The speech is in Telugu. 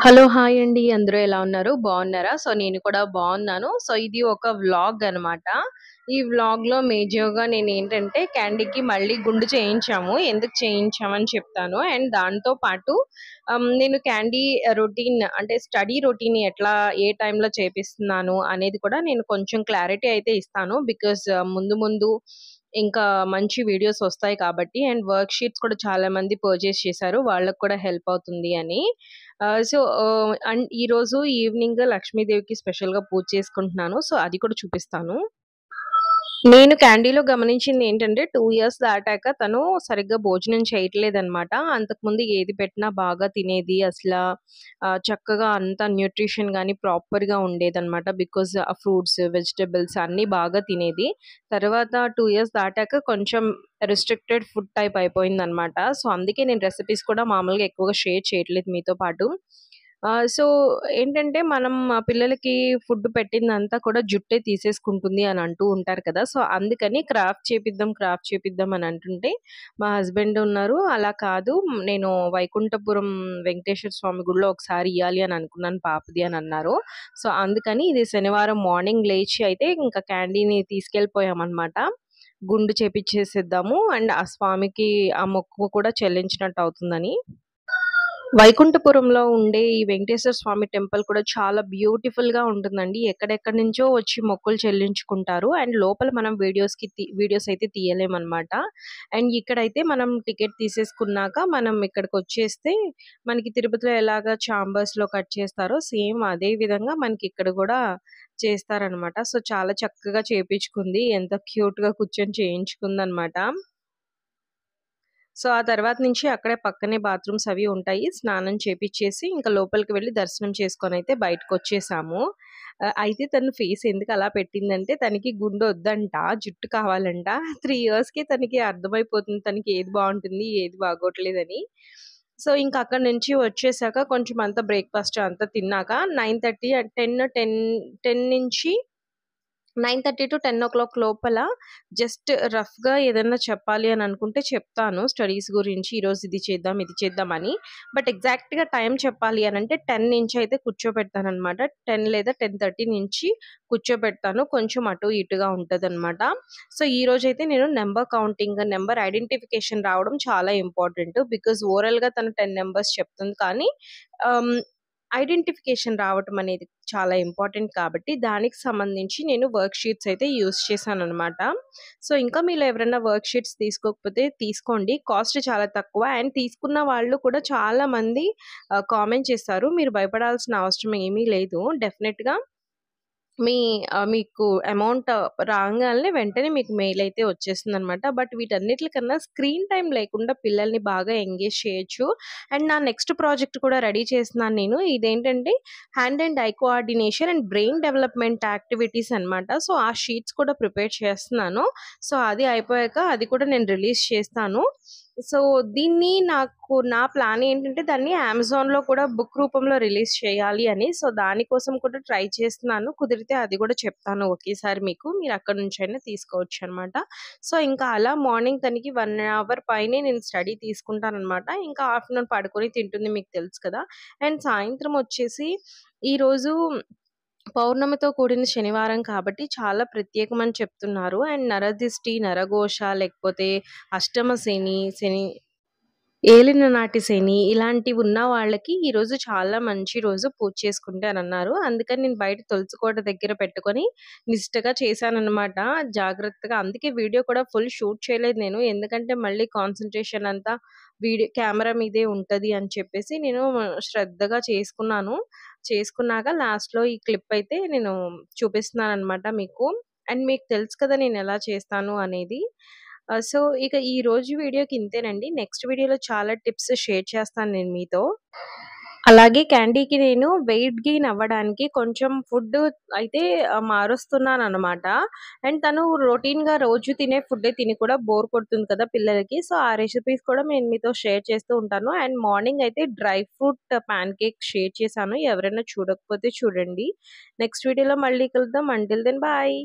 హలో! హాయ్ అండి. అందరూ ఎలా ఉన్నారు? బావున్నారా? సో, నేను కూడా బావున్నాను. సో, ఇది ఒక వ్లాగ్ అనమాట. ఈ వ్లాగ్‌లో మేజర్‌గా నేనేంటంటే క్యాండీకి మళ్ళీ గుండు చేయించాము. ఎందుకు చేయించామని చెప్తాను. అండ్ దాంతో పాటు నేను క్యాండీ రొటీన్ అంటే స్టడీ రొటీన్ ఎట్లా ఏ టైంలో చేపిస్తున్నాను అనేది కూడా నేను కొంచెం క్లారిటీ అయితే ఇస్తాను. బికాజ్ ముందు ముందు ఇంకా మంచి వీడియోస్ వస్తాయి కాబట్టి అండ్ వర్క్ షీట్స్ కూడా చాలా మంది పర్చేస్ చేశారు. వాళ్ళకి కూడా హెల్ప్ అవుతుంది అని. అండ్ ఈరోజు ఈవినింగ్ లక్ష్మీదేవికి స్పెషల్‌గా పూజ చేసుకుంటున్నాను. సో, అది కూడా చూపిస్తాను. నేను క్యాండీలో గమనించిందేంటంటే 2 ఇయర్స్ దాటాక తను సరిగ్గా భోజనం చేయట్లేదనమాట. అంతకుముందు ఏది పెట్టినా బాగా తినేది. చక్కగా అంతా న్యూట్రిషన్ గాని ప్రాపర్‌గా ఉండేదనమాట. బికాజ్ ఆ ఫ్రూట్స్, వెజిటబుల్స్ అన్నీ బాగా తినేది. తర్వాత 2 ఇయర్స్ దాటాక కొంచెం రిస్ట్రిక్టెడ్ ఫుడ్ టైప్ అయిపోయిందనమాట. సో, అందుకే నేను రెసిపీస్ కూడా మామూలుగా ఎక్కువగా షేర్ చేయట్లేదు మీతో పాటు. సో, ఏంటంటే మనం పిల్లలకి ఫుడ్ పెట్టిందంతా కూడా జుట్టే తీసేసుకుంటుంది అని అంటూ ఉంటారు కదా! సో, అందుకని క్రాఫ్ట్ చేపిద్దాం అని అంటుంటే, మా హస్బెండ్ ఉన్నారు. అలా కాదు నేను వైకుంఠపురం వెంకటేశ్వర స్వామి గుడిలో ఒకసారి ఇయ్యాలి అని అనుకున్నాను పాపది అని అన్నారు. సో, అందుకని ఇది శనివారం మార్నింగ్ లేచి అయితే ఇంకా క్యాండీని తీసుకెళ్ళిపోయామనమాట. గుండు చేపిచ్చేసేద్దాము అండ్ ఆ స్వామికి ఆ మొక్కు కూడా చెల్లించినట్టు అవుతుందని. వైకుంఠపురంలో ఉండే ఈ వెంకటేశ్వర స్వామి టెంపుల్ కూడా చాలా బ్యూటిఫుల్‌గా ఉంటుందండి. ఎక్కడెక్కడి నుంచో వచ్చి మొక్కులు చెల్లించుకుంటారు. అండ్ లోపల మనం వీడియోస్ అయితే తీయలేమనమాట. అండ్ ఇక్కడైతే మనం టికెట్ తీసేసుకున్నాక మనం ఇక్కడికొచ్చేస్తే మనకి తిరుపతిలో ఎలాగా చాంబర్స్‌లో కట్ చేస్తారో సేమ్ అదే విధంగా మనకి ఇక్కడ గూడా చేస్తారనమాట. సో, చాలా చక్కగా చేపిచ్చుకుంది. ఎంత క్యూట్‌గా కూర్చొని చేయించుకుందనమాట. సో, ఆ తర్వాత నుంచి అక్కడే పక్కనే బాత్రూమ్స్ అవి ఉంటాయి. స్నానం చేపిచ్చేసి ఇంకా లోపలికి వెళ్లి దర్శనం చేసుకొనైతే బయటకొచ్చేసాము. అయితే తను ఫేస్ ఎందుకలా పెట్టిందంటే తనకి గుండొద్దంట, జుట్టు కావాలంట. 3 ఇయర్స్‌కి తనకి అర్థమైపోతుంది తనకి ఏది బావుంటుంది, ఏది బాగోట్లేదని. సో, ఇంక అక్కడి నుంచి వచ్చేసాక కొంచెం అంతా బ్రేక్‌ఫాస్ట్ అంతా తిన్నాక 9:30 10 నుంచి 9:30-10 లోపల జస్ట్ రఫ్‌గా ఏదన్నా చెప్పాలి అని అనుకుంటే చెప్తాను. స్టడీస్ గురించి ఈరోజు ఇది చేద్దాం, ఇది చేద్దాం అని. బట్ ఎగ్జాక్ట్‌గా టైం చెప్పాలి అనంటే 10 నుంచి అయితే కూర్చోబెడతాననమాట. 10 లేదా 10:30 నుంచి కూర్చోబెడతాను. కొంచెం అటు ఇటుగా ఉంటదనమాట. సో, ఈరోజైతే నేను నంబర్ ఐడెంటిఫికేషన్ రావడం చాలా ఇంపార్టెంట్. బికాజ్ ఓరల్‌గా తను 10 నంబర్స్ చెప్తుంది కానీ ఆహ్, ఐడెంటిఫికేషన్ రావటం అనేది చాలా ఇంపార్టెంట్ కాబట్టి, దానికి సంబంధించి నేను వర్క్ షీట్స్ అయితే యూజ్ చేశాననమాట. సో, ఇంకా మీలో ఎవరైనా వర్క్ షీట్స్ తీసుకోకపోతే తీసుకోండి. కాస్ట్ చాలా తక్కువ అండ్ తీసుకున్న వాళ్ళు కూడా చాలా మంది కామెంట్ చేశారు. మీరు భయపడాల్సిన అవసరం ఏమీ లేదు. డెఫినెట్‌గా మీకు అమౌంట్ రాంగాల్నే వెంటనే మీకు మెయిల్ అయితే వచ్చేస్తుందనమాట. బట్ వీటన్నిట్లికన్నా స్క్రీన్ టైమ్ లేకుండా పిల్లల్ని బాగా ఎంగేజ్ చేయొచ్చు. అండ్ నా నెక్స్ట్ ప్రాజెక్ట్ కూడా రెడీ చేస్తున్నాను నేను. ఇదేంటంటే hand and I coordination and brain development activities అనమాట. సో, ఆ షీట్స్ కూడా ప్రిపేర్ చేస్తున్నాను. సో, అది అయిపోయాక అది కూడా నేను రిలీజ్ చేస్తాను. సో, నా ప్లాన్ ఏంటంటే దాన్ని అమెజాన్‌లో కూడా బుక్ రూపంలో రిలీజ్ చేయాలి అని. సో, దానికోసం కూడా ట్రై చేస్తున్నాను. కుదిరితే అది కూడా చెప్తాను ఒకేసారి మీకు. మీరు అక్కడి నుంచైనా తీసుకోవచ్చనమాట. సో, ఇంకా అలా మార్నింగ్ తనకి 1 అవర్ పైనే నేను స్టడీ తీసుకుంటాననమాట. ఇంకా ఆఫ్టర్‌నూన్ పడుకొని తింటుంది మీకు తెలుసు కదా! అండ్ సాయంత్రం వచ్చేసి ఈరోజు పౌర్ణమితో కూడిన శనివారం కాబట్టి చాలా ప్రత్యేకమని చెప్తున్నారు. అండ్ నరదిష్టి, నరఘోష లేకపోతే అష్టమ శని, ఏలిన నాటి శని ఇలాంటివున్న వాళ్ళకి ఈరోజు చాలా మంచి రోజు పూజ చేసుకుంటే అనన్నారు. అందుకని నేను బయట తులసి కోట దగ్గర పెట్టుకొని నిష్టగా చేశాననమాట. జాగ్రత్తగా అందుకే వీడియో కూడా ఫుల్ షూట్ చేయలేదు నేను. ఎందుకంటే మళ్ళీ కాన్సంట్రేషన్ అంతా కెమెరా మీదే ఉంటది అని చెప్పేసి నేను శ్రద్ధగా చేసుకున్నాను. చేసుకున్నాక లాస్ట్‌లో ఈ క్లిప్ అయితే నేను చూపిస్తున్నాననమాట మీకు. అండ్ మీకు తెలుసు కదా నేనెలా చేస్తాను అనేది. సో, ఇక ఈ రోజు వీడియోకి ఇంతేనండి. నెక్స్ట్ వీడియోలో చాలా టిప్స్ షేర్ చేస్తాను నేను మీతో. అలాగే క్యాండీకి నేను వెయిట్ గెయిన్ అవ్వడానికి కొంచెం ఫుడ్ అయితే మారుస్తున్నాననమాట. అండ్ తను రొటీన్‌గా రోజు తినే ఫుడ్డే తిని కూడా బోర్ కొడుతుంది కదా పిల్లలకి. సో, ఆ రెసిపీస్ కూడా నేను మీతో షేర్ చేస్తూ ఉంటాను. అండ్ మార్నింగ్ అయితే dry fruit pancake share చేశాను. ఎవరైనా చూడకపోతే చూడండి. నెక్స్ట్ వీడియోలో మళ్ళీ కలుద్దాం. Until then bye.